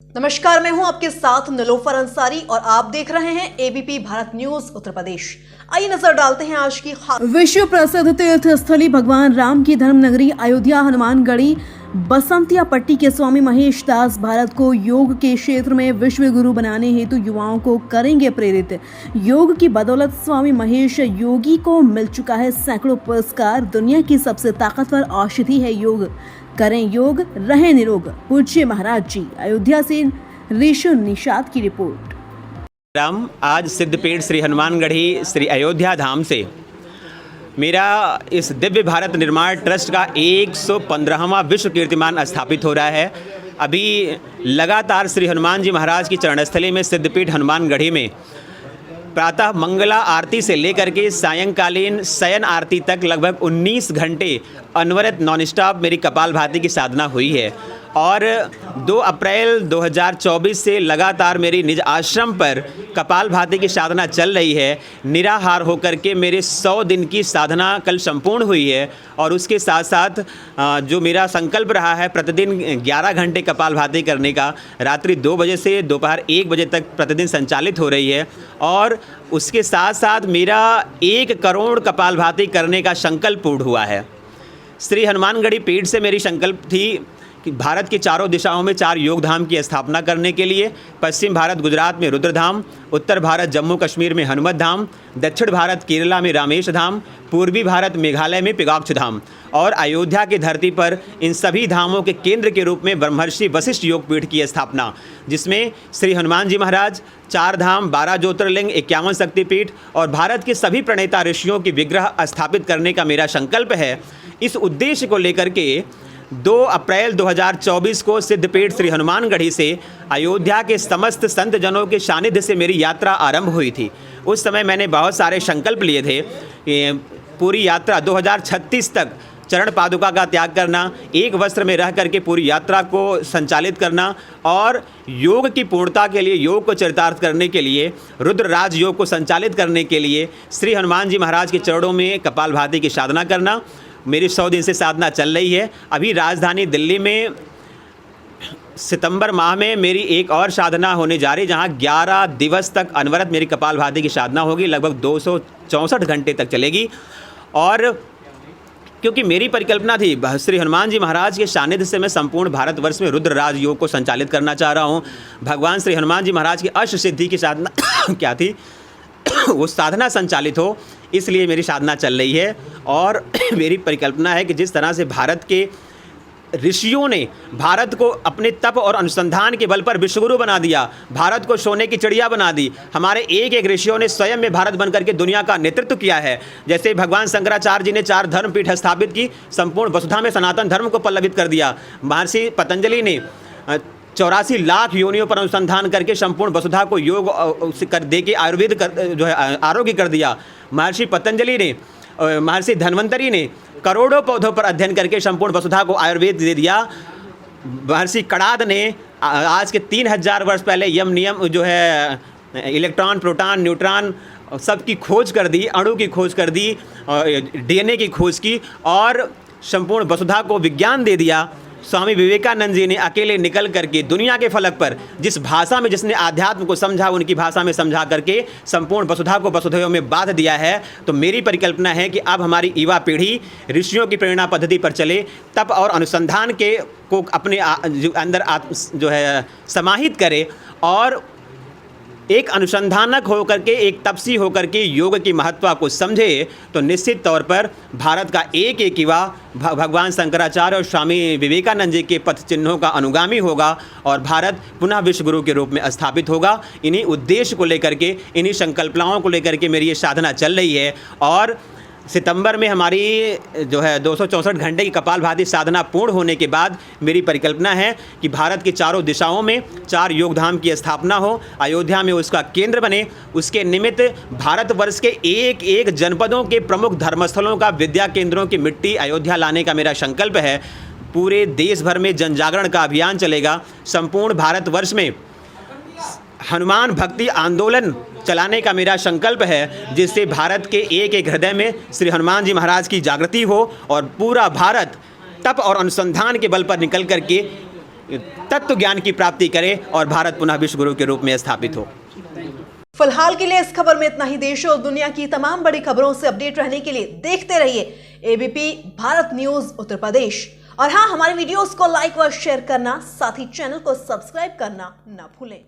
नमस्कार, मैं हूं आपके साथ निलोफर अंसारी और आप देख रहे हैं एबीपी भारत न्यूज उत्तर प्रदेश। आइए नजर डालते हैं आज की खास। विश्व प्रसिद्ध तीर्थ स्थली भगवान राम की धर्म नगरी अयोध्या हनुमानगढ़ी बसंतिया पट्टी के स्वामी महेश दास भारत को योग के क्षेत्र में विश्व गुरु बनाने हेतु युवाओं को करेंगे प्रेरित। योग की बदौलत स्वामी महेश योगी को मिल चुका है सैकड़ों पुरस्कार। दुनिया की सबसे ताकतवर औषधि है योग। करें योग, रहें निरोग। पूज्य महाराज जी। अयोध्या से ऋषु निषाद की रिपोर्ट। राम आज सिद्धपीठ श्री हनुमानगढ़ी श्री अयोध्या धाम से मेरा इस दिव्य भारत निर्माण ट्रस्ट का 115वां विश्व कीर्तिमान स्थापित हो रहा है। अभी लगातार श्री हनुमान जी महाराज की चरणस्थली में सिद्धपीठ हनुमानगढ़ी में प्रातः मंगला आरती से लेकर के सायंकालीन शयन आरती तक लगभग 19 घंटे अनवरत नॉन स्टॉप मेरी कपालभाति की साधना हुई है। और 2 अप्रैल 2024 से लगातार मेरी निज आश्रम पर कपालभाति की साधना चल रही है। निराहार होकर के मेरे 100 दिन की साधना कल संपूर्ण हुई है। और उसके साथ साथ जो मेरा संकल्प रहा है प्रतिदिन 11 घंटे कपालभाति करने का, रात्रि 2 बजे से दोपहर 1 बजे तक प्रतिदिन संचालित हो रही है। और उसके साथ साथ मेरा 1 करोड़ कपालभाति करने का संकल्प पूर्ण हुआ है। श्री हनुमानगढ़ी पीठ से मेरी संकल्प थी कि भारत की चारों दिशाओं में 4 योग धाम की स्थापना करने के लिए। पश्चिम भारत गुजरात में रुद्रधाम, उत्तर भारत जम्मू कश्मीर में हनुमत धाम, दक्षिण भारत केरला में रामेश धाम, पूर्वी भारत मेघालय में पिगॉक्ष धाम और अयोध्या की धरती पर इन सभी धामों के केंद्र के रूप में ब्रह्मर्षि वशिष्ठ योगपीठ की स्थापना, जिसमें श्री हनुमान जी महाराज, 4 धाम, 12 ज्योतिर्लिंग, 51 शक्तिपीठ और भारत के सभी प्रणेता ऋषियों की विग्रह स्थापित करने का मेरा संकल्प है। इस उद्देश्य को लेकर के 2 अप्रैल 2024 को सिद्धपीठ श्री हनुमानगढ़ी से अयोध्या के समस्त संत जनों के सानिध्य से मेरी यात्रा आरंभ हुई थी। उस समय मैंने बहुत सारे संकल्प लिए थे कि पूरी यात्रा 2036 तक चरण पादुका का त्याग करना, एक वस्त्र में रह करके पूरी यात्रा को संचालित करना और योग की पूर्णता के लिए, योग को चरितार्थ करने के लिए, रुद्र राज योग को संचालित करने के लिए श्री हनुमान जी महाराज के चरणों में कपालभाति की साधना करना। मेरी 100 दिन से साधना चल रही है। अभी राजधानी दिल्ली में सितंबर माह में मेरी एक और साधना होने जा रही है, जहां 11 दिवस तक अनवरत मेरी कपालभाति की साधना होगी, लगभग 264 घंटे तक चलेगी। और क्योंकि मेरी परिकल्पना थी श्री हनुमान जी महाराज के सानिध्य से मैं संपूर्ण भारतवर्ष में रुद्र राज योग को संचालित करना चाह रहा हूँ। भगवान श्री हनुमान जी महाराज की अष्ट सिद्धि की साधना क्या थी वो साधना संचालित हो, इसलिए मेरी साधना चल रही है। और मेरी परिकल्पना है कि जिस तरह से भारत के ऋषियों ने भारत को अपने तप और अनुसंधान के बल पर विश्वगुरु बना दिया, भारत को सोने की चिड़िया बना दी। हमारे एक ऋषियों ने स्वयं में भारत बनकर के दुनिया का नेतृत्व किया है। जैसे भगवान शंकराचार्य जी ने 4 धर्मपीठ स्थापित की, संपूर्ण वसुधा में सनातन धर्म को पल्लवित कर दिया। महर्षि पतंजलि ने 84 लाख योनियों पर अनुसंधान करके संपूर्ण वसुधा को योग कर दे के आयुर्वेद जो है आरोग्य कर दिया। महर्षि पतंजलि ने, महर्षि धन्वंतरी ने करोड़ों पौधों पर अध्ययन करके संपूर्ण वसुधा को आयुर्वेद दे दिया। महर्षि कणाद ने आज के 3000 वर्ष पहले यम नियम जो है इलेक्ट्रॉन, प्रोटॉन, न्यूट्रॉन सबकी खोज कर दी, अणु की खोज कर दी, DNA की खोज की और संपूर्ण वसुधा को विज्ञान दे दिया। स्वामी विवेकानंद जी ने अकेले निकल करके दुनिया के फलक पर जिस भाषा में जिसने आध्यात्म को समझा, उनकी भाषा में समझा करके संपूर्ण वसुधा को वसुधैव में बांध दिया है। तो मेरी परिकल्पना है कि अब हमारी युवा पीढ़ी ऋषियों की प्रेरणा पद्धति पर चले, तप और अनुसंधान के को अपने अंदर जो है समाहित करे और एक अनुसंधानक होकर के, एक तपसी होकर के योग की महत्व को समझे, तो निश्चित तौर पर भारत का एक युवा भगवान शंकराचार्य और स्वामी विवेकानंद जी के पथ चिन्हों का अनुगामी होगा और भारत पुनः विश्व गुरु के रूप में स्थापित होगा। इन्हीं उद्देश्य को लेकर के, इन्हीं संकल्पनाओं को लेकर के मेरी ये साधना चल रही है। और सितंबर में हमारी जो है 264 घंटे की कपालभाति साधना पूर्ण होने के बाद मेरी परिकल्पना है कि भारत की चारों दिशाओं में 4 योगधाम की स्थापना हो, अयोध्या में उसका केंद्र बने। उसके निमित्त भारतवर्ष के एक जनपदों के प्रमुख धर्मस्थलों का, विद्या केंद्रों की मिट्टी अयोध्या लाने का मेरा संकल्प है। पूरे देश भर में जन जागरण का अभियान चलेगा। संपूर्ण भारतवर्ष में हनुमान भक्ति आंदोलन चलाने का मेरा संकल्प है, जिससे भारत के एक हृदय में श्री हनुमान जी महाराज की जागृति हो और पूरा भारत तप और अनुसंधान के बल पर निकल करके तत्व ज्ञान की प्राप्ति करे और भारत पुनः विश्व गुरु के रूप में स्थापित हो। फिलहाल के लिए इस खबर में इतना ही। देश और दुनिया की तमाम बड़ी खबरों से अपडेट रहने के लिए देखते रहिए एबीपी भारत न्यूज उत्तर प्रदेश। और हाँ, हमारे वीडियोस को लाइक व शेयर करना, साथ ही चैनल को सब्सक्राइब करना ना भूलें।